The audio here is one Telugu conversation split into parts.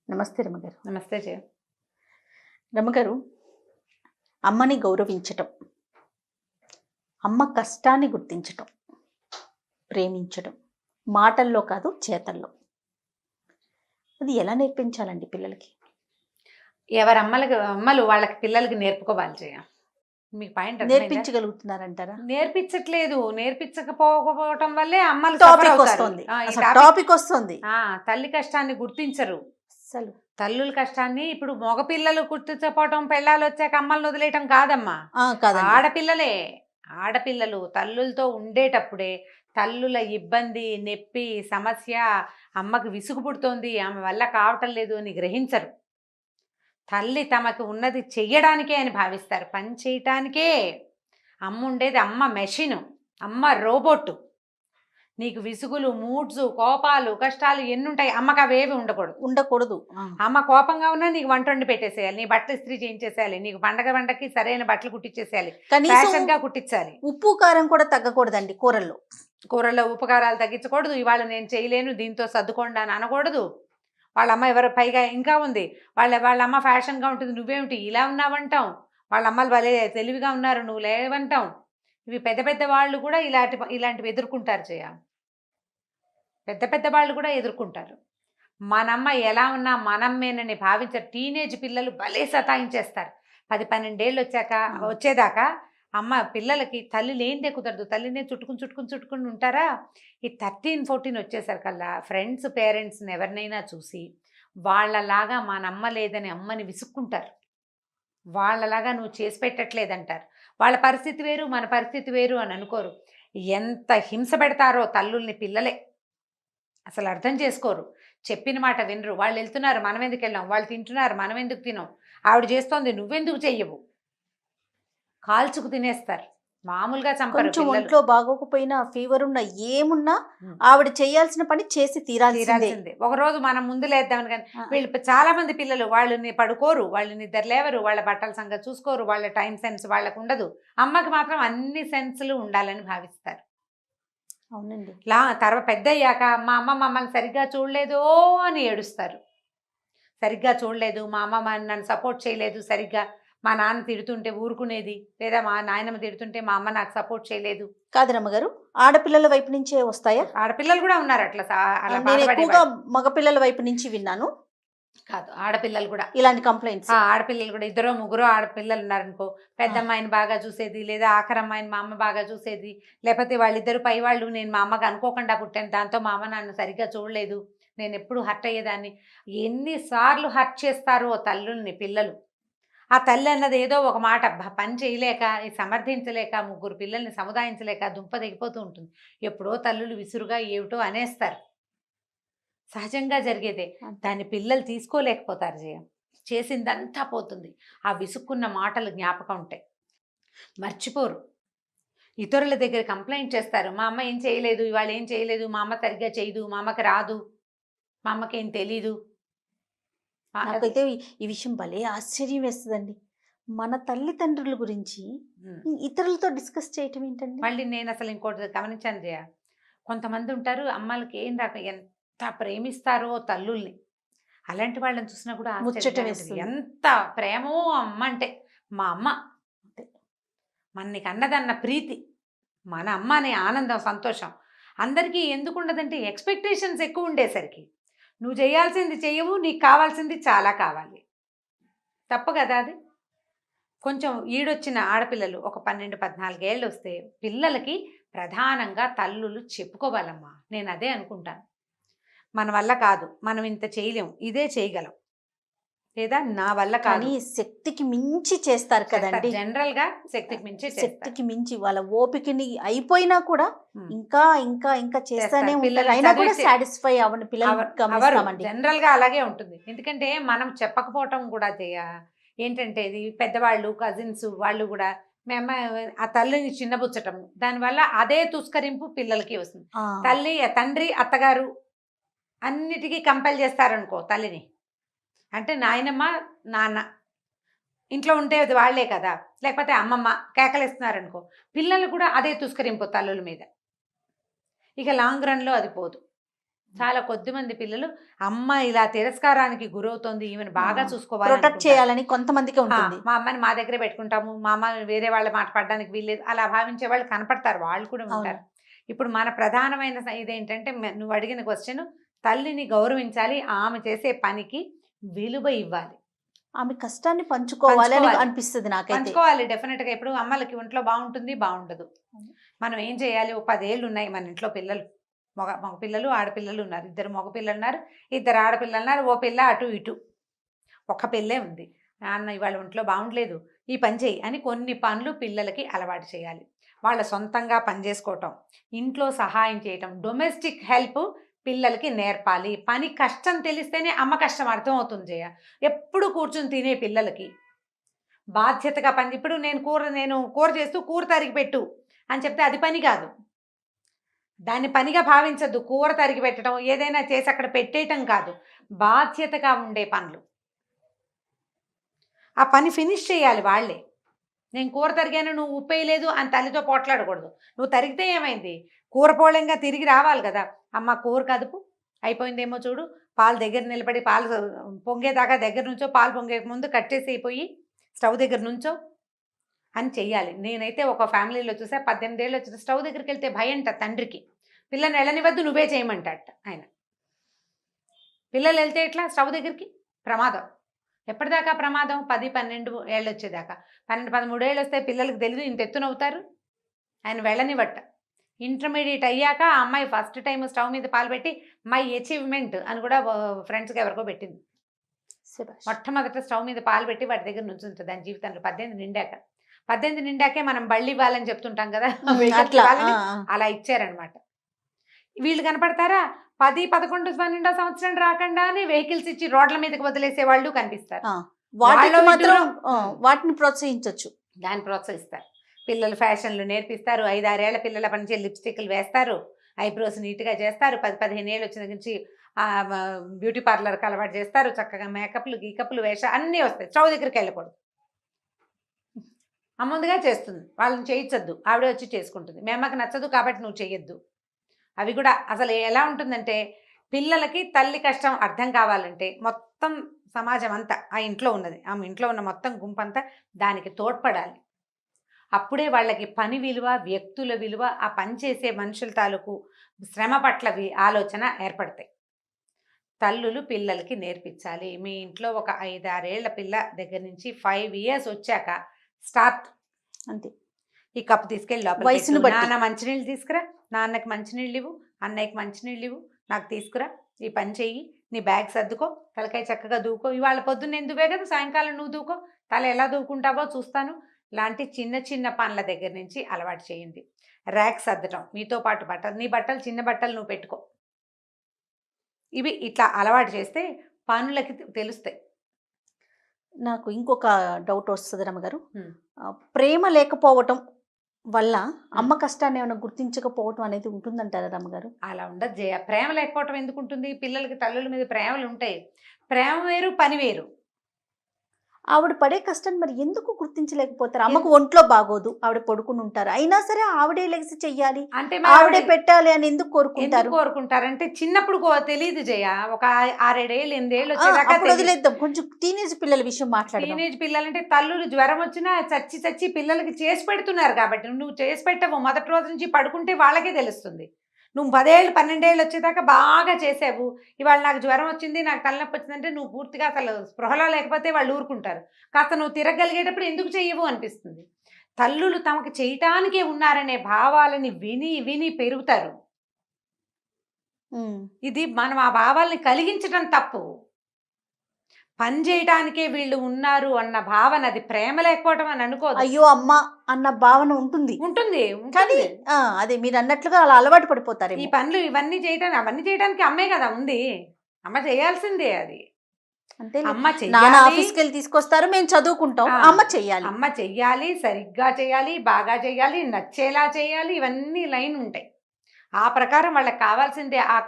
నమస్తే రమగారు. నమస్తే జయ. రమగారు, అమ్మని గౌరవించటం, అమ్మ కష్టాన్ని గుర్తించటం, ప్రేమించడం మాటల్లో కాదు చేతల్లో. అది ఎలా నేర్పించాలండి పిల్లలకి? ఎవరి అమ్మలు వాళ్ళకి పిల్లలకి నేర్పుకోవాలి జయ. మీకు పాయింట్ నేర్పించగలుగుతున్నారంటారా? నేర్పించట్లేదు. నేర్పించకపోవడం వల్లే అమ్మలు టాపిక్ వస్తుంది. టాపిక్ వస్తుంది. తల్లి కష్టాన్ని గుర్తించరు. అసలు తల్లుల కష్టాన్ని ఇప్పుడు మగపిల్లలు గుర్తించకపోవటం, పెళ్ళాలు వచ్చాక అమ్మలను వదిలేయటం కాదమ్మా. ఆడపిల్లలు తల్లులతో ఉండేటప్పుడే తల్లుల ఇబ్బంది, నొప్పి, సమస్య, అమ్మకు విసుగు పుడుతోంది, ఆమె వల్ల కావటం లేదు అని గ్రహించరు. తల్లి తమకు ఉన్నది చెయ్యడానికే అని భావిస్తారు, పని చేయటానికే. అమ్మ ఉండేది అమ్మ మెషిను, అమ్మ రోబోట్. నీకు విసుగులు, మూడ్స్, కోపాలు, కష్టాలు ఎన్నుంటాయి, అమ్మకు అవేవి ఉండకూడదు. అమ్మ కోపంగా ఉన్నా నీకు వంట వండి పెట్టేసేయాలి, నీ బట్టలు ఇస్త్రీ చేయించేసేయాలి, నీకు పండగకి సరైన బట్టలు కుట్టించేసేయాలి, ఫ్యాషన్గా కుట్టించాలి. ఉప్పు కారం కూడా తగ్గకూడదండి కూరల్లో ఉప్పు కారాలు తగ్గించకూడదు. ఇవాళ నేను చేయలేను, దీంతో సర్దుకోండి అని అనకూడదు. వాళ్ళ అమ్మ ఎవరు పైగా ఇంకా ఉంది, వాళ్ళ అమ్మ ఫ్యాషన్గా ఉంటుంది, నువ్వేమిటి ఇలా ఉన్నావంటాం. వాళ్ళ అమ్మలు భలే తెలివిగా ఉన్నారు, నువ్వు లేవంటాం. ఇవి పెద్ద పెద్ద వాళ్ళు కూడా ఇలాంటివి ఎదుర్కొంటారు జయ. పెద్ద వాళ్ళు కూడా ఎదుర్కొంటారు. మనమ్మ ఎలా ఉన్నా మనమ్మేనని భావించారు. టీనేజ్ పిల్లలు భలే సతాయించేస్తారు. 10-12 ఏళ్ళు వచ్చేదాకా అమ్మ పిల్లలకి తల్లి లేనిదే కుదరదు. తల్లినే చుట్టుకుని ఉంటారా. ఈ 13-14 వచ్చేసరికల్లా ఫ్రెండ్స్ పేరెంట్స్ని ఎవరినైనా చూసి వాళ్ళలాగా మనమ్మ లేదని అమ్మని విసుక్కుంటారు. వాళ్ళలాగా నువ్వు చేసి పెట్టట్లేదంటారు. వాళ్ళ పరిస్థితి వేరు, మన పరిస్థితి వేరు అని అనుకోరు. ఎంత హింస పెడతారో తల్లుల్ని పిల్లలే. అసలు అర్థం చేసుకోరు, చెప్పిన మాట వినరు. వాళ్ళు వెళ్తున్నారు, మనం ఎందుకు వెళ్ళాం, వాళ్ళు తింటున్నారు, మనం ఎందుకు తినాం, ఆవిడ చేస్తోంది నువ్వెందుకు చెయ్యవు, కాల్చుకు తినేస్తారు. మామూలుగా చంపరు. ఒంట్లో బాగోకపోయినా, ఫీవర్ ఉన్నా, ఏమున్నా ఆవిడ చేయాల్సిన పని చేసి తీరాల్సిందే. ఒకరోజు మనం ముందు లేద్దామని. కానీ వీళ్ళు చాలా మంది పిల్లలు వాళ్ళని పడుకోరు, వాళ్ళు నిద్ర లేవరు, వాళ్ళ బట్టల సంగతి చూసుకోరు, వాళ్ళ టైం సెన్స్ వాళ్ళకు ఉండదు. అమ్మకి మాత్రం అన్ని సెన్సులు ఉండాలని భావిస్తారు. అవునండి. తర్వాత పెద్ద అయ్యాక మా అమ్మ మమ్మల్ని సరిగ్గా చూడలేదో అని ఏడుస్తారు. సరిగ్గా చూడలేదు, మా అమ్మ నన్ను సపోర్ట్ చేయలేదు సరిగ్గా, మా నాన్న తిడుతుంటే ఊరుకునేది, లేదా మా నాయనమ్మ తిడుతుంటే మా అమ్మ నాకు సపోర్ట్ చేయలేదు. కాదు రమ్మగారు, ఆడపిల్లల వైపు నుంచే వస్తాయా? ఆడపిల్లలు కూడా ఉన్నారు అట్లా. ఎక్కువగా మగపిల్లల వైపు నుంచి విన్నాను. కాదు, ఆడపిల్లలు కూడా ఇలాంటి కంప్లైంట్స్. ఆడపిల్లలు కూడా 2-3 ఆడపిల్లలు ఉన్నారనుకో, పెద్ద అమ్మాయిని బాగా చూసేది, లేదా ఆఖరి అమ్మాయిని మా అమ్మ బాగా చూసేది, లేకపోతే వాళ్ళిద్దరు పై వాళ్ళు నేను మా అమ్మకి అనుకోకుండా పుట్టాను, దాంతో మా అమ్మ నన్ను సరిగ్గా చూడలేదు, నేను ఎప్పుడు హర్ట్ అయ్యేదాన్ని. ఎన్నిసార్లు హర్ట్ చేస్తారో తల్లుల్ని పిల్లలు. ఆ తల్లి అన్నది ఏదో ఒక మాట పని చేయలేక, సమర్థించలేక, 3 పిల్లల్ని సముదాయించలేక దుంప దిగిపోతూ ఉంటుంది. ఎప్పుడో తల్లులు విసురుగా ఏమిటో అనేస్తారు. సహజంగా జరిగేదే. దాన్ని పిల్లలు తీసుకోలేకపోతారు జయ. చేసిందంతా పోతుంది. ఆ విసుక్కున్న మాటలు జ్ఞాపకం ఉంటాయి, మర్చిపోరు. ఇతరుల దగ్గర కంప్లైంట్ చేస్తారు, మా అమ్మ ఏం చేయలేదు, ఇవాళ ఏం చేయలేదు, మా అమ్మ సరిగ్గా చేయదు, మా అమ్మకి రాదు, మా అమ్మకి ఏం తెలీదు. నాకైతే ఈ విషయం భలే ఆశ్చర్యం వేస్తుందండి. మన తల్లిదండ్రుల గురించి ఇతరులతో డిస్కస్ చేయటం ఏంటండి? మళ్ళీ నేను అసలు ఇంకోటి గమనించాను జయ, కొంతమంది ఉంటారు అమ్మలకి ఏం రాక ఎంత ప్రేమిస్తారో తల్లుల్ని. అలాంటి వాళ్ళని చూసినా కూడా ఎంత ప్రేమో అమ్మ అంటే. మా అమ్మ మనని కన్నదన్న ప్రీతి, మన అమ్మ అనే ఆనందం, సంతోషం అందరికీ ఎందుకు ఉండదంటే ఎక్స్పెక్టేషన్స్ ఎక్కువ ఉండేసరికి. నువ్వు చేయాల్సింది చెయ్యవు, నీకు కావాల్సింది చాలా కావాలి. తప్పు కదా అది. కొంచెం ఈడొచ్చిన ఆడపిల్లలు ఒక 12-14 ఏళ్ళు వస్తే పిల్లలకి ప్రధానంగా తల్లులు చెప్పుకోవాలమ్మా. నేను అదే అనుకుంటాను. మన వల్ల కాదు, మనం ఇంత చేయలేం, ఇదే చేయగలం, లేదా నా వల్ల కానీ శక్తికి మించి చేస్తారు కదండి. జనరల్ గా శక్తికి మించి వాళ్ళ ఓపికని అయిపోయినా కూడా ఇంకా ఇంకా ఇంకా చేస్తానే ఉంటారు. సాటిస్ఫై అవ్వని పిల్లలు జనరల్ గా అలాగే ఉంటుంది. ఎందుకంటే మనం చెప్పకపోవటం కూడా ఏంటంటే ఇది పెద్దవాళ్ళు, కజిన్స్ వాళ్ళు కూడా మేము ఆ తల్లిని చిన్నబుచ్చటం, దానివల్ల అదే తుస్కరింపు పిల్లలకి వస్తుంది. తండ్రి, అత్తగారు అన్నిటికీ కంపెల్ చేస్తారనుకో తల్లిని. అంటే నాయనమ్మ, నాన్న ఇంట్లో ఉంటే అది వాళ్లే కదా, లేకపోతే అమ్మమ్మ కేకలేస్తున్నారనుకో, పిల్లలు కూడా అదే తుస్కరింపు తల్లుల మీద. ఇక లాంగ్ రన్లో అది పోదు. చాలా కొద్ది మంది పిల్లలు అమ్మ ఇలా తిరస్కారానికి గురవుతోంది, ఈమెను బాగా చూసుకోవాలి ప్రొటెక్ట్ చేయాలని కొంతమందికి ఉంటుంది. మా అమ్మని మా దగ్గరే పెట్టుకుంటాము, మా అమ్మ వేరే వాళ్ళ మాట పడడానికి వీల్లేదు, అలా భావించే వాళ్ళు కనపడతారు, వాళ్ళు కూడా ఉంటారు. ఇప్పుడు మన ప్రధానమైన ఇదేంటంటే నువ్వు అడిగిన క్వశ్చన్, తల్లిని గౌరవించాలి, ఆమె చేసే పనికి విలువ ఇవ్వాలి, ఆమె కష్టాన్ని పంచుకోవాలి అని అనిపిస్తుంది నాకైతే. పంచుకోవాలి డెఫినెట్గా. ఇప్పుడు అమ్మలకి ఒంట్లో బాగుంటుంది, బాగుండదు, మనం ఏం చేయాలి? ఓ 10 ఏళ్ళు ఉన్నాయి మన ఇంట్లో పిల్లలు, మగ పిల్లలు ఆడపిల్లలు ఉన్నారు, 2 మగ పిల్లలు ఉన్నారు, 2 ఆడపిల్లలు ఉన్నారు, ఓ పిల్ల అటు ఇటు, ఒక పిల్లే ఉంది. నాన్న ఇవాళ ఒంట్లో బాగుండలేదు, ఈ పని చేయి అని కొన్ని పనులు పిల్లలకి అలవాటు చేయాలి. వాళ్ళ సొంతంగా పని చేసుకోవటం, ఇంట్లో సహాయం చేయటం, డొమెస్టిక్ హెల్ప్ పిల్లలకి నేర్పాలి. పని కష్టం తెలిస్తేనే అమ్మ కష్టం అర్థం అవుతుంది జయ. ఎప్పుడు కూర్చుని తినే పిల్లలకి బాధ్యతగా పని, ఇప్పుడు నేను కూర చేస్తూ కూర తరిగి పెట్టు అని చెప్తే అది పని కాదు, దాన్ని పనిగా భావించద్దు. కూర తరిగి పెట్టడం, ఏదైనా చేసి అక్కడ పెట్టేయటం కాదు, బాధ్యతగా ఉండే పనులు. ఆ పని ఫినిష్ చేయాలి వాళ్ళే. నేను కూర తరిగాను, నువ్వు ఉప్పేయలేదు అని తల్లితో పోట్లాడకూడదు. నువ్వు తరిగితే ఏమైంది, కూర పోలంగా తిరిగి రావాలి కదా, అమ్మ కూర కదుపు అయిపోయిందేమో చూడు, పాలు దగ్గర నిలబడి పాలు పొంగేదాకా దగ్గర నుంచో, పాలు పొంగే ముందు కట్టేసి అయిపోయి స్టవ్ దగ్గర నుంచో అని చెయ్యాలి. నేనైతే ఒక ఫ్యామిలీలో చూసా, 18 ఏళ్ళు వచ్చిన స్టవ్ దగ్గరికి వెళ్తే భయంట తండ్రికి, పిల్లని వెళ్ళనివద్దు నువ్వే చేయమంటాట ఆయన. పిల్లలు వెళ్తే ఎట్లా స్టవ్ దగ్గరికి? ప్రమాదం. ఎప్పటిదాకా ప్రమాదం? 10-12 ఏళ్ళు వచ్చేదాకా. 12-13 ఏళ్ళు వస్తే పిల్లలకి తెలియదు, ఇంత ఎత్తునవుతారు. ఆయన వెళ్ళనివట్ట. ఇంటర్మీడియట్ అయ్యాక ఆ అమ్మాయి ఫస్ట్ టైం స్టవ్ మీద పాలు పెట్టి మై అచీవ్మెంట్ అని కూడా ఫ్రెండ్స్కి ఎవరికో పెట్టింది. మొట్టమొదట స్టవ్ మీద పాలు పెట్టి వాటి దగ్గర నుంచి ఉంటుంది దాని జీవితంలో. 18 నిండాకే మనం బళ్ళు ఇవ్వాలని చెప్తుంటాం కదా, అలా ఇచ్చారనమాట. వీళ్ళు కనపడతారా? 10, 11, 12 సంవత్సరం రాకుండానే వెహికల్స్ ఇచ్చి రోడ్ల మీదకి వదిలేసే వాళ్ళు కనిపిస్తారు. వాటిని ప్రోత్సహించవచ్చు, దాన్ని ప్రోత్సహిస్తారు. పిల్లలు ఫ్యాషన్లు నేర్పిస్తారు, 5-6 ఏళ్ల పిల్లల పనిచే లిప్స్టిక్లు వేస్తారు, ఐబ్రోస్ నీట్గా చేస్తారు, 10-15 ఏళ్ళు వచ్చిన నుంచి బ్యూటీ పార్లర్కి అలవాటు చేస్తారు, చక్కగా మేకప్లు గీకప్లు వేష అన్నీ వస్తాయి. స్టవ్ దగ్గరికి వెళ్ళకూడదు, ముందుగా చేస్తుంది, వాళ్ళని చేయించద్దు, ఆవిడే వచ్చి చేసుకుంటుంది. మీ అమ్మకి నచ్చదు కాబట్టి నువ్వు చెయ్యొద్దు. అవి కూడా అసలు ఎలా ఉంటుందంటే, పిల్లలకి తల్లి కష్టం అర్థం కావాలంటే మొత్తం సమాజం అంతా, ఆ ఇంట్లో ఉన్నది, ఆమె ఇంట్లో ఉన్న మొత్తం గుంపంతా దానికి తోడ్పడాలి. అప్పుడే వాళ్ళకి పని విలువ, వ్యక్తుల విలువ, ఆ పని చేసే మనుషుల తాలూకు శ్రమ పట్ల ఆలోచన ఏర్పడతాయి. తల్లులు పిల్లలకి నేర్పించాలి. మీ ఇంట్లో ఒక 5-6 ఏళ్ల పిల్ల దగ్గర నుంచి 5 years వచ్చాక స్టార్ట్ అంతే. ఈ కప్పు తీసుకెళ్ళి లోపల వయసును బట్టి, నాన్న మంచినీళ్ళు తీసుకురా, నాన్నకి మంచినీళ్ళు ఇవ్వు, అన్నయ్యకి మంచినీళ్ళు ఇవ్వు, నాకు తీసుకురా, ఈ పని చెయ్యి, నీ బ్యాగ్ సర్దుకో, తలకాయ చక్కగా దూకో, ఇవాళ పొద్దున్న నేను దువ్వే కదా, సాయంకాలం నువ్వు దూకో, తల ఎలా దూకుంటావో చూస్తాను, లాంటి చిన్న చిన్న పనుల దగ్గర నుంచి అలవాటు చేయండి. ర్యాక్ సర్దటం, మీతో పాటు బట్టలు, నీ బట్టలు చిన్న బట్టలు నువ్వు పెట్టుకో, ఇవి ఇట్లా అలవాటు చేస్తే పనులకి తెలుస్తాయి. నాకు ఇంకొక డౌట్ వస్తుంది రమ్మగారు, ప్రేమ లేకపోవటం వల్ల అమ్మ కష్టాన్ని ఏమైనా గుర్తించకపోవటం అనేది ఉంటుందంటారా రమ్మగారు? అలా ఉండదు జయ. ప్రేమ లేకపోవటం ఎందుకు ఉంటుంది? పిల్లలకి తల్లుల మీద ప్రేమలు ఉంటాయి. ప్రేమ వేరు, పని వేరు. ఆవిడ పడే కష్టాన్ని మరి ఎందుకు గుర్తించలేకపోతారు? అమ్మకు ఒంట్లో బాగోదు, ఆవిడ పడుకుని ఉంటారు, అయినా సరే ఆవిడే లెగిసి చెయ్యాలి, అంటే ఆవిడే పెట్టాలి అని ఎందుకు కోరుకుంటారంటే చిన్నప్పుడు తెలియదు జయ. ఒక 6-7 ఏళ్ళు 8 ఏళ్ళు వచ్చేదాకా వదిలేద్దాం. కొంచెం టీనేజ్ పిల్లల విషయం మాట్లాడు. టీనేజ్ పిల్లలంటే తల్లులు జ్వరం వచ్చినా చచ్చి పిల్లలకి చేసి పెడుతున్నారు కాబట్టి, నువ్వు చేసి పెట్టవు, మొదటి రోజు నుంచి పడుకుంటే వాళ్ళకే తెలుస్తుంది. నువ్వు 10 ఏళ్ళు 12 ఏళ్ళు వచ్చేదాకా బాగా చేసావు, ఇవాళ నాకు జ్వరం వచ్చింది, నాకు తలనొప్పి వచ్చిందంటే నువ్వు పూర్తిగా అసలు స్పృహలో లేకపోతే వాళ్ళు ఊరుకుంటారు. కాస్త నువ్వు తిరగలిగేటప్పుడు ఎందుకు చెయ్యవు అనిపిస్తుంది. తల్లులు తమకు చేయటానికే ఉన్నారనే భావాలని విని విని పెరుగుతారు. ఇది మనం ఆ భావాల్ని కలిగించడం తప్పు. పని చేయడానికే వీళ్ళు ఉన్నారు అన్న భావన, అది ప్రేమ లేకపోవడం అని అనుకోదు. అయ్యో అమ్మ అన్న భావన ఉంటుంది కానీ అదే మీరు అన్నట్లుగా అలా అలవాటు పడిపోతారు. ఈ పనులు అవన్నీ చేయడానికి అమ్మే కదా ఉంది, అమ్మ చేయాల్సిందే. అది అంటే నాన్న ఆఫీస్కి వెళ్ళి తీసుకొస్తారు, మేము చదువుకుంటాం, అమ్మ చెయ్యాలి, సరిగ్గా చేయాలి, బాగా చేయాలి, నచ్చేలా చేయాలి, ఇవన్నీ లైన్ ఉంటాయి. ఆ ప్రకారం వాళ్ళకి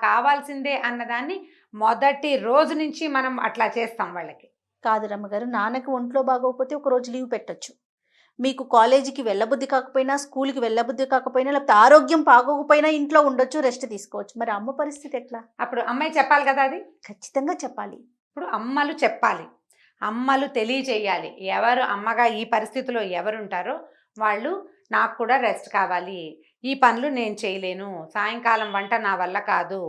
కావాల్సిందే అన్నదాన్ని మొదటి రోజు నుంచి మనం అట్లా చేస్తాం వాళ్ళకి. కాదు రమ్మగారు, నాన్నకి ఒంట్లో బాగోకపోతే ఒక రోజు లీవ్ పెట్టచ్చు, మీకు కాలేజీకి వెళ్ళబుద్ధి కాకపోయినా, స్కూల్‌కి వెళ్ళబుద్ధి కాకపోయినా, లేకపోతే ఆరోగ్యం బాగోకపోయినా ఇంట్లో ఉండొచ్చు, రెస్ట్ తీసుకోవచ్చు. మరి అమ్మ పరిస్థితి ఎట్లా? అప్పుడు అమ్మాయి చెప్పాలి కదా అది. ఖచ్చితంగా చెప్పాలి. ఇప్పుడు అమ్మలు చెప్పాలి, అమ్మలు తెలియచేయాలి. ఎవరు అమ్మగా ఈ పరిస్థితిలో ఎవరుంటారో వాళ్ళు నాకు కూడా రెస్ట్ కావాలి, ఈ పనులు నేను చేయలేను, సాయంకాలం వంట నా వల్ల కాదు,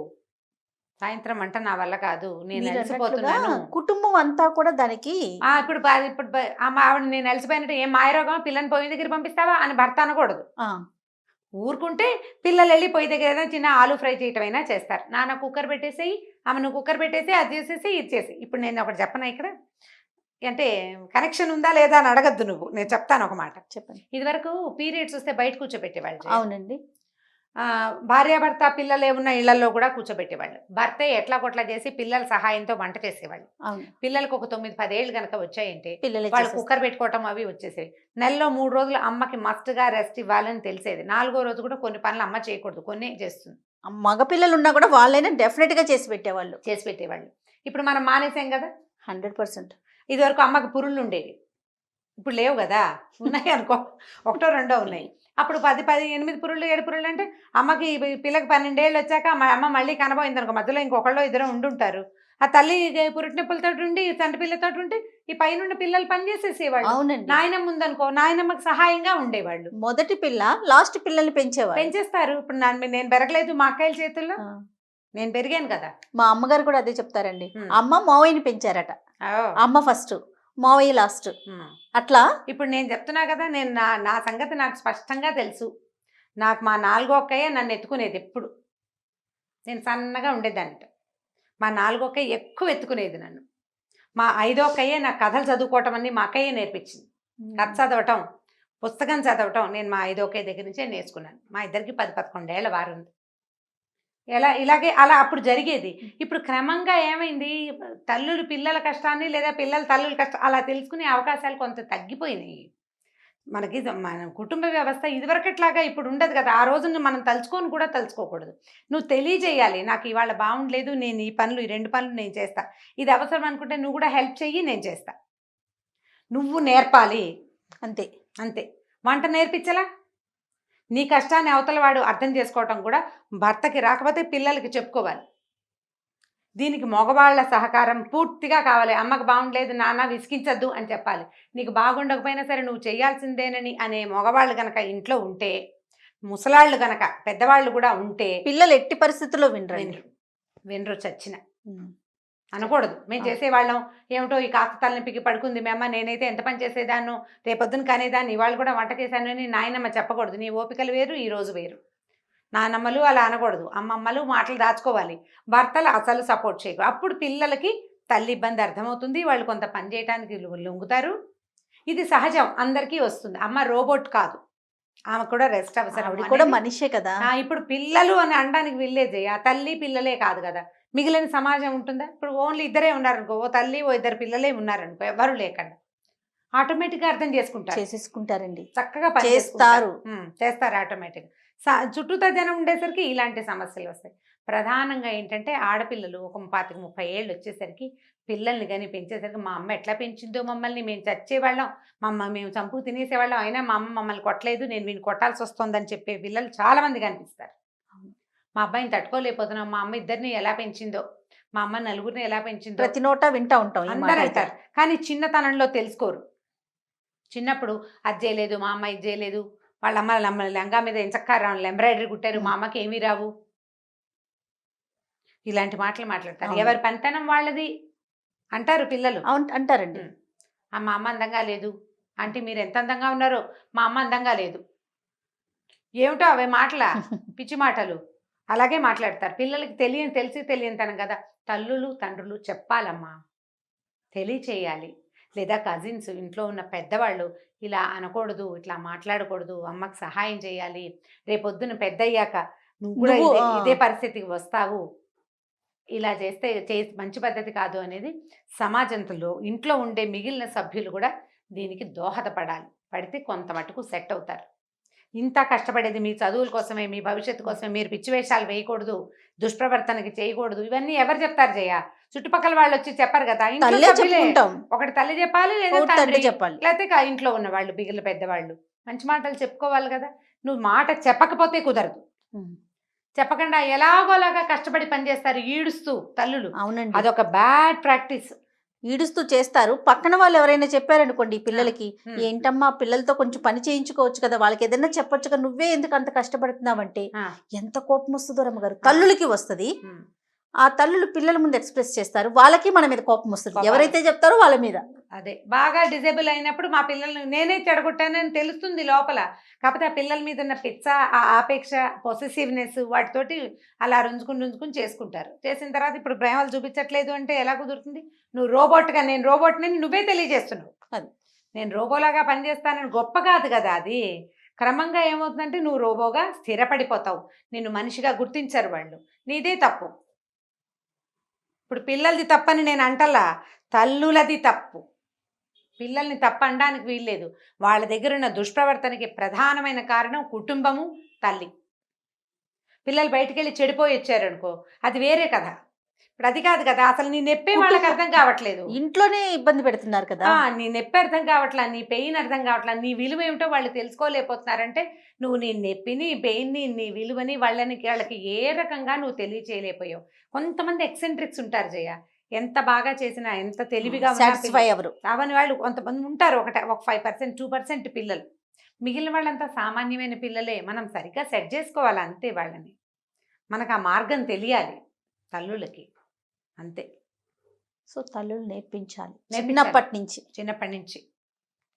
సాయంత్రం వంట నా వల్ల కాదు, నేను మీరన్నట్లుగా అలసిపోతున్నాను. కుటుంబం అంతా కూడా దానికి ఇప్పుడు ఆవిడ నేను అలసిపోయినట్టు ఏం మాయరోగం పిల్లని పొయ్యి దగ్గర పంపిస్తావా అని భర్త అనకూడదు. ఆ! ఊరుకుంటే పిల్లలు వెళ్ళి పొయ్యి దగ్గర ఏదైనా చిన్న ఆలు ఫ్రై చేయటం అయినా చేస్తారు. నాన్న కుక్కర్ పెట్టేసేయి, ఆమె నువ్వు కుక్కర్ పెట్టేసి అది చేసేసి ఇది చేసి. ఇప్పుడు నేను ఒకటి చెప్పనా ఇక్కడ, అంటే కనెక్షన్ ఉందా లేదా అని అడగద్దు నువ్వు, నేను చెప్తాను ఒక మాట. చెప్పండి. ఇదివరకు పీరియడ్స్ వస్తే బయట కూర్చోబెట్టేవాళ్ళు. అవునండి. భార్యాభర్త పిల్లలు ఏమున్న ఇళ్లలో కూడా కూర్చోబెట్టేవాళ్ళు. భర్తే ఎట్లా కొట్లా చేసి పిల్లల సహాయంతో వంట చేసేవాళ్ళు. అవును. పిల్లలకు ఒక 9-10 ఏళ్ళు కనుక వచ్చాయంటే పిల్లలే వాళ్ళు చేసేస్తారు. కుక్కర్ పెట్టుకోవటం అవి వచ్చేసేవి. నెలలో 3 రోజులు అమ్మకి మస్ట్గా రెస్ట్ ఇవ్వాలని తెలిసేది. 4గో రోజు కూడా కొన్ని పనులు అమ్మ చేయకూడదు, కొన్ని చేస్తుంది, మగ పిల్లలు ఉన్నా కూడా వాళ్ళైనా డెఫినెట్‌గా చేసి పెట్టేవాళ్ళు. చేసి పెట్టేవాళ్ళు. ఇప్పుడు మనం మానేసాం కదా. 100%. ఇదివరకు అమ్మకి పురుళ్ళు ఉండేవి, ఇప్పుడు లేవు కదా. ఉన్నాయి అనుకో, ఒకటో రెండో ఉన్నాయి. అప్పుడు 10, 8 పురుళ్ళు 7 పురుళ్ళు అంటే అమ్మకి పిల్లకి 12 ఏళ్ళు వచ్చాక అమ్మ మళ్ళీ కనబోయింది అనుకో, మధ్యలో ఇంకొకళ్ళు ఇద్దరు ఉండుంటారు. ఆ తల్లి పురిటి నొప్పులతో ఉండి తండ్రి పిల్లతో ఉంటే ఈ పైనున్న పిల్లలు పని చేసేసేవాళ్ళు. అవునండి. నాయనమ్మ ఉందనుకో, నాయనమ్మకి సహాయంగా ఉండేవాళ్ళు. మొదటి పిల్ల లాస్ట్ పిల్లల్ని పెంచేవారు. పెంచేస్తారు. ఇప్పుడు నేను పెరగలేదు మా అక్కయ్యల చేతుల్లో, ఆ. నేను పెరిగాను కదా. మా అమ్మగారు కూడా అదే చెప్తారండి. హ్మ్. అమ్మ మావయ్యని పెంచారట. అమ్మ ఫస్ట్, మావయ్య లాస్ట్. అట్లా ఇప్పుడు నేను చెప్తున్నా కదా, నేను నా సంగతి నాకు స్పష్టంగా తెలుసు. నాకు మా 4గో అక్కయ్య నన్ను ఎత్తుకునేది ఎప్పుడు. నేను సన్నగా ఉండేదాన్నిట, మా 4గో అక్కయ్య ఎక్కువ ఎత్తుకునేది నన్ను. మా 5ో అక్కయ్య నాకు కథలు చదువుకోవటం అన్ని మా అక్కయ్య నేర్పించింది. కథ చదవటం, పుస్తకం చదవటం నేను మా 5ో అక్కయ్య దగ్గర నుంచే నేర్చుకున్నాను. మా ఇద్దరికి 10-11 ఏళ్ల వారు ఉంది. ఇలాగే అలా అప్పుడు జరిగేది. ఇప్పుడు క్రమంగా ఏమైంది, తల్లులు పిల్లల కష్టాన్ని లేదా పిల్లల తల్లుల కష్టం అలా తెలుసుకునే అవకాశాలు కొంత తగ్గిపోయినాయి. మనకి మన కుటుంబ వ్యవస్థ ఇదివరకట్లాగా ఇప్పుడు ఉండదు కదా. ఆ రోజున మనం తలుచుకొని కూడా తలుచుకోకూడదు. నువ్వు తెలియజేయాలి, నాకు ఇవాళ బాగుండలేదు, నేను ఈ పనులు ఈ 2 పనులు నేను చేస్తా, ఇది అవసరం అనుకుంటే నువ్వు కూడా హెల్ప్ చెయ్యి, నేను చేస్తా. నువ్వు నేర్పాలి అంతే. అంతే. వంట నేర్పించలా, నీ కష్టాన్ని అవతల వాడు అర్థం చేసుకోవటం కూడా భర్తకి రాకపోతే పిల్లలకి చెప్పుకోవాలి. దీనికి మగవాళ్ళ సహకారం పూర్తిగా కావాలి. అమ్మకు బాగుండలేదు నాన్న విసిగించద్దు అని చెప్పాలి. నీకు బాగుండకపోయినా సరే నువ్వు చేయాల్సిందేనని అనే మగవాళ్ళు గనక ఇంట్లో ఉంటే, ముసలాళ్ళు గనక పెద్దవాళ్ళు కూడా ఉంటే పిల్లలు ఎట్టి పరిస్థితుల్లో వినరండి. వినరు చచ్చిన. అనకూడదు మేము చేసేవాళ్ళం, ఏమిటో ఈ కాస్త తలనొప్పికి పడుకుంది మీ అమ్మ, నేనైతే ఎంత పని చేసేదాన్ని, రేపొద్దున కనేదాన్ని, ఇవాళ కూడా వంట చేశాను అని నాయనమ్మ చెప్పకూడదు. నీ ఓపికలు వేరు, ఈ రోజు వేరు. నానమ్మలు అలా అనకూడదు, అమ్మమ్మలు మాటలు దాచుకోవాలి, భర్తలు అసలు సపోర్ట్ చేయకూడదు. అప్పుడు పిల్లలకి తల్లి ఇబ్బంది అర్థమవుతుంది, వాళ్ళు కొంత పని చేయడానికి లొంగుతారు. ఇది సహజం, అందరికీ వస్తుంది. అమ్మ రోబోట్ కాదు, ఆమె కూడా రెస్ట్ అవసరం. ఆవిడ కూడా మనిషే కదా. ఇప్పుడు పిల్లలు అని అనడానికి వెళ్ళేది ఆ తల్లి పిల్లలే కాదు కదా, మిగిలిన సమాజం ఉంటుందా? ఇప్పుడు ఓన్లీ ఇద్దరే ఉన్నారనుకో, ఓ తల్లి ఓ ఇద్దరు పిల్లలే ఉన్నారనుకో, ఎవరు లేకుండా ఆటోమేటిక్గా అర్థం చేసుకుంటారు, చేసేసుకుంటారండి, చక్కగా పని చేస్తారు ఆటోమేటిక్గా. చుట్టూతో జనం ఉండేసరికి ఇలాంటి సమస్యలు వస్తాయి. ప్రధానంగా ఏంటంటే ఆడపిల్లలు ఒక 25-30 ఏళ్ళు వచ్చేసరికి పిల్లల్ని కానీ పెంచేసరికి మా అమ్మ ఎట్లా పెంచిందో మమ్మల్ని, మేము చచ్చేవాళ్ళం, మేము చంపు తినేసేవాళ్ళం, అయినా మా అమ్మ మమ్మల్ని కొట్టలేదు, నేను వీడిని కొట్టాల్సి వస్తుందని చెప్పే పిల్లలు చాలామంది కనిపిస్తారు. మా అబ్బాయిని తట్టుకోలేకపోతున్నాం, మా అమ్మ ఇద్దరిని ఎలా పెంచిందో, మా అమ్మ నలుగురిని ఎలా పెంచిందో ప్రతి నోట వింటా ఉంటాం అందరూ అంటారు. కానీ చిన్నతనంలో తెలుసుకోరు. చిన్నప్పుడు అది చేయలేదు మా అమ్మ, ఇది చేయలేదు, వాళ్ళ అమ్మ లెంగా మీద ఎంచక్కా ఎంబ్రాయిడరీ కుట్టారు, మా అమ్మకి ఏమీ రావు, ఇలాంటి మాటలు మాట్లాడతారు. ఎవరి పనితనం వాళ్ళది అంటారు పిల్లలు. అంటారండి. మా అమ్మ అందంగా లేదు అంటే మీరు ఎంత అందంగా ఉన్నారో, మా అమ్మ అందంగా లేదు, ఏమిటో అవే మాటలా, పిచ్చి మాటలు. అలాగే మాట్లాడతారు. పిల్లలకి తెలిసి తెలియనితనం కదా. తల్లులు తండ్రులు చెప్పాలమ్మా, తెలియచేయాలి. లేదా కజిన్స్, ఇంట్లో ఉన్న పెద్దవాళ్ళు ఇలా అనకూడదు, ఇట్లా మాట్లాడకూడదు, అమ్మకి సహాయం చేయాలి, రేపొద్దున పెద్దయ్యాక నువ్వు కూడా ఇదే పరిస్థితికి వస్తావు, ఇలా చేస్తే మంచి పద్ధతి కాదు అనేది సమాజంలో ఇంట్లో ఉండే మిగిలిన సభ్యులు కూడా దీనికి దోహదపడాలి. పడితే కొంత మటుకు సెట్ అవుతారు. ఇంత కష్టపడేది మీ చదువుల కోసమే, మీ భవిష్యత్తు కోసమే, మీరు పిచ్చి వేషాలు వేయకూడదు, దుష్ప్రవర్తనకి చేయకూడదు, ఇవన్నీ ఎవరు చెప్తారు జయ? చుట్టుపక్కల వాళ్ళు వచ్చి చెప్పారు కదా, ఇంట్లో తల్లే సభ్యులే. చెప్పుకుంటాం, ఒకటి తల్లి చెప్పాలి, లేదా ఒకటి తండ్రి తండ్రి, చెప్పాలి. లేకపోతే ఇంట్లో ఉన్న వాళ్ళు బిగిల పెద్దవాళ్ళు మంచి మాటలు చెప్పుకోవాలి కదా. నువ్వు మాట చెప్పకపోతే కుదరదు. చెప్పకుండా ఎలాగోలాగా కష్టపడి పనిచేస్తారు ఈడుస్తూ తల్లులు. అవునండి, అదొక బ్యాడ్ ప్రాక్టీస్. ఈడుస్తూ చేస్తారు. పక్కన వాళ్ళు ఎవరైనా చెప్పారనుకోండి ఈ పిల్లలకి, ఏంటమ్మా పిల్లలతో కొంచెం పని చేయించుకోవచ్చు కదా, వాళ్ళకి ఏదైనా చెప్పొచ్చు కదా, నువ్వే ఎందుకు అంత కష్టపడుతున్నావంటే ఎంత కోపం వస్తుందో రమ్మగారు. తల్లులకి వస్తుంది, ఆ తల్లులు పిల్లల ముందు ఎక్స్ప్రెస్ చేస్తారు, వాళ్ళకి మన మీద కోపం వస్తుంది, ఎవరైతే చెప్తారో వాళ్ళ మీద. అదే బాగా డిజేబుల్ అయినప్పుడు మా పిల్లల్ని నేనే చెడగొట్టానని తెలుస్తుంది లోపల. కాకపోతే ఆ పిల్లల మీద ఉన్న పిచ్చ, ఆ ఆపేక్ష, పొసెసివ్నెస్ వాటితోటి అలా రుంజుకుని చేసుకుంటారు. చేసిన తర్వాత ఇప్పుడు ప్రేమలు చూపించట్లేదు అంటే ఎలా కుదురుతుంది? నువ్వు రోబోట్గా, నేను రోబోట్ని నువ్వే తెలియజేస్తున్నావు. అది నేను రోబోలాగా పనిచేస్తానని గొప్ప కాదు కదా అది. క్రమంగా ఏమవుతుందంటే నువ్వు రోబోగా స్థిరపడిపోతావు, నిన్ను మనిషిగా గుర్తించరు వాళ్ళు. నీదే తప్పు. ఇప్పుడు పిల్లలది తప్పని నేను అంటలా, తల్లులది తప్పు. పిల్లల్ని తప్పు అనడానికి వీల్లేదు. వాళ్ళ దగ్గర ఉన్న దుష్ప్రవర్తనకి ప్రధానమైన కారణం కుటుంబము, తల్లి. పిల్లలు బయటికి వెళ్ళి చెడిపోయి వచ్చారనుకో, అది వేరే కథ. ఇప్పుడు అది కాదు కదా, అసలు నీ నొప్పి వాళ్ళకి అర్థం కావట్లేదు. ఇంట్లోనే ఇబ్బంది పెడుతున్నారు కదా, నీ నొప్పి అర్థం కావట్లా, నీ పెయిన్ అర్థం కావట్లా, నీ విలువ ఏమిటో వాళ్ళు తెలుసుకోలేకపోతున్నారంటే నువ్వు నీ నొప్పిని, పెయిన్ని, నీ విలువని వాళ్ళకి ఏ రకంగా నువ్వు తెలియచేయలేకపోయావు. కొంతమంది ఎక్సెంట్రిక్స్ ఉంటారు జయ, ఎంత బాగా చేసినా, ఎంత తెలివిగా సాటిస్ఫై ఎవరు అవని వాళ్ళు కొంతమంది ఉంటారు. ఒక 5%, 2% పిల్లలు. మిగిలిన వాళ్ళంతా సామాన్యమైన పిల్లలే. మనం సరిగ్గా సెట్ చేసుకోవాలి అంతే వాళ్ళని. మనకు ఆ మార్గం తెలియాలి తల్లులకి, అంతే. సో తల్లులు నేర్పించాలి చిన్నప్పటి నుంచి.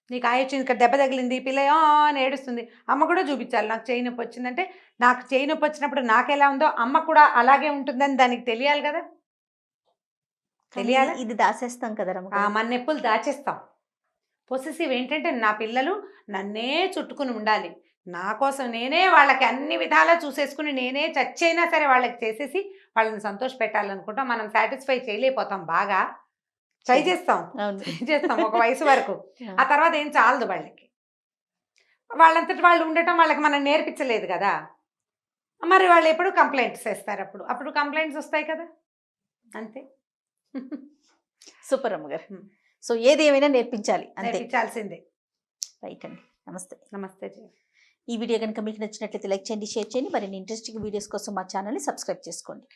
నీకు ఆయోచన దెబ్బ తగిలింది, పిల్ల అని ఏడుస్తుంది, అమ్మ కూడా చూపించాలి. నాకు చేయి నొప్పి వచ్చిందంటే, నాకు చేయి నొప్పి వచ్చినప్పుడు నాకు ఎలా ఉందో అమ్మ కూడా అలాగే ఉంటుందని దానికి తెలియాలి కదా. తెలియాలి. ఇది దాచేస్తాం కదా మన నొప్పులు దాచేస్తాం. పొసెసివ్ ఏంటంటే నా పిల్లలు నన్నే చుట్టుకుని ఉండాలి, నా కోసం నేనే వాళ్ళకి అన్ని విధాలా చూసేసుకుని, నేనే చచ్చైనా సరే వాళ్ళకి చేసేసి వాళ్ళని సంతోష పెట్టాలనుకుంటాం. మనం సాటిస్ఫై చేయలేకపోతాం. బాగా ట్రై చేస్తాం ఒక వయసు వరకు. ఆ తర్వాత ఏం చాలదు వాళ్ళకి. వాళ్ళంతటి వాళ్ళు ఉండటం వాళ్ళకి మనం నేర్పించలేదు కదా. మరి వాళ్ళు ఎప్పుడు కంప్లైంట్స్ వేస్తారు, అప్పుడు కంప్లైంట్స్ వస్తాయి కదా, అంతే. సూపర్ అమ్మగారు. సో ఏది ఏమైనా నేర్పించాలి, నేర్పించాల్సిందే. రైట్ అండి, నమస్తే. నమస్తే. ఈ వీడియో కనుక మీకు నచ్చినట్లయితే లైక్ చేయండి, షేర్ చేయండి. మరిన్ని ఇంట్రెస్టింగ్ వీడియోస్ కోసం మా ఛానల్ని సబ్స్క్రైబ్ చేసుకోండి.